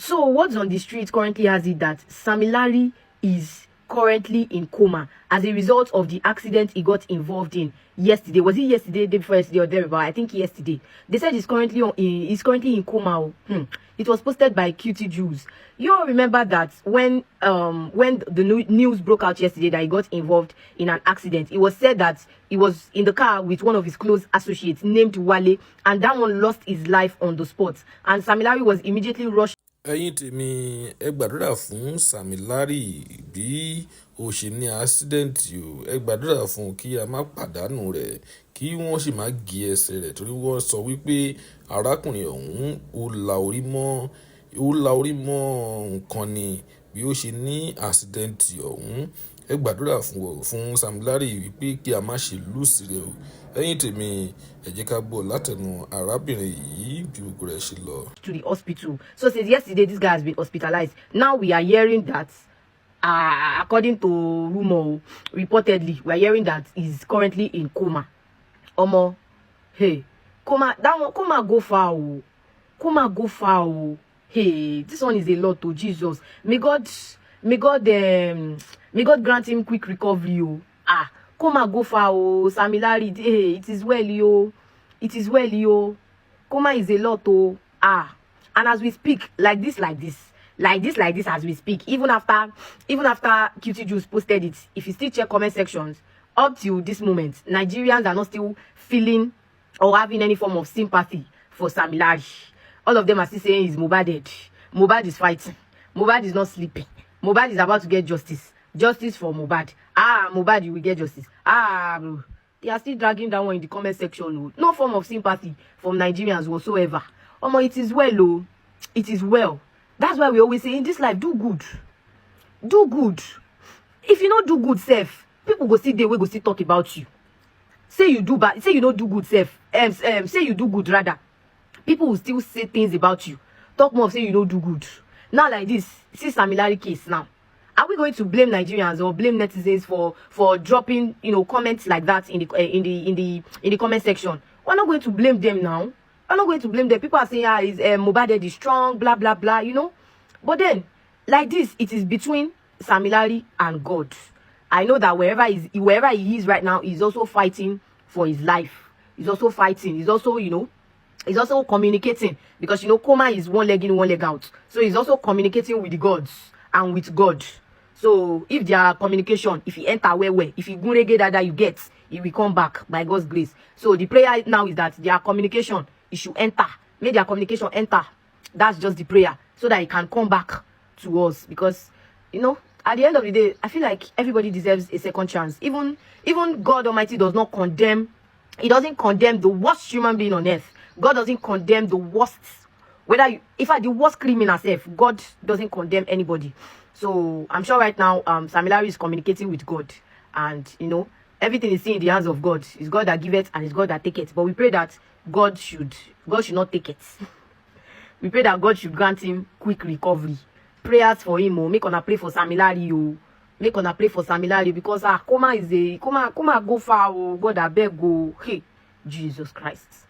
So what's on the street currently has it that Samilari is currently in coma as a result of the accident he got involved in yesterday. Was it yesterday, day before yesterday, or there? But I think yesterday. They said he's currently in coma. It was posted by QT Jews. You all remember that when the news broke out yesterday that he got involved in an accident, it was said that he was in the car with one of his close associates named Wale, and that one lost his life on the spot. And Samilari was immediately rushed. ẹ̀yin tèmi ẹ gbàdúrà fún Samilari bí ó ṣe ní àṣídẹ́ǹtì o, ẹ gbàdúrà fún kí a má pàdánù rẹ̀, kí wọ́n sì má gé ẹsẹ̀ rẹ̀, torí wọ́n sọ wípé arákùnrin ọ̀hún ó la orí mọ́ nǹkan ni bí ó ṣe ní àṣídẹ́ǹtì ọ̀hún. Ẹ gbàdúrà fún Samilari wípé kí a má ṣe lùsì rẹ̀ o. ẹ̀yin tèmi ẹ jẹ́ ká gbọ́ látẹnu arábìnrin yìí bí gbogbo rẹ̀ ṣe lọ. To the hospital. So since yesterday, this guy has been hospitalized. Now we are hearing that, according to rumor, reportedly, we are hearing that he's currently in coma. Omo, hey, coma. That one, coma go far, oh. Coma go far, oh. Hey, this one is a lot to Jesus. May God grant him quick recovery, oh. Coma go far, oh. Samilari, hey, it is well, yo. It is well, yo. Coma is a lot, oh. And as we speak, like this, as we speak, even after QT Juice posted it, if you still check comment sections, up till this moment, Nigerians are not still feeling or having any form of sympathy for Samilari. All of them are still saying he's Mohbad dead. Mohbad is fighting. Mohbad is not sleeping. Mohbad is about to get justice. Justice for Mohbad. Mohbad, you will get justice. Bro. They are still dragging that one in the comment section. No form of sympathy from Nigerians whatsoever. It is well, oh. It is well. That's why we always say in this life, do good. Do good. If you don't do good, self, people go see the way go still talk about you. Say you do bad. Say you don't do good, self. Say you do good, rather. People will still say things about you. Talk more of say you don't do good. Now like this, see Samilari case now. Are we going to blame Nigerians or blame netizens for dropping, comments like that in the comment section? We're not going to blame them now. We're not going to blame them. People are saying, Mohbad is strong, blah blah blah, But then, like this, it is between Samilari and God. I know that wherever he is right now, he's also fighting for his life. He's also fighting. He's also, he's also communicating, because coma is one leg in, one leg out. So he's also communicating with the gods and with God. So if their communication, if he enter where, if he gurege that you get, he will come back by God's grace. So the prayer now is that their communication, it should enter. Make their communication enter. That's just the prayer, so that he can come back to us. Because, at the end of the day, I feel like everybody deserves a second chance. Even God Almighty does not condemn. He doesn't condemn the worst human being on earth. God doesn't condemn the worst. If the worst criminal self, God doesn't condemn anybody. So I'm sure right now, Samilari is communicating with God, and everything is seen in the hands of God. It's God that giveth and it's God that taketh. But we pray that God should not take it. We pray that God should grant him quick recovery. Prayers for him, make una pray for Samilari, Make una pray for Samilari, because coma go far, God I beg go. Hey, Jesus Christ.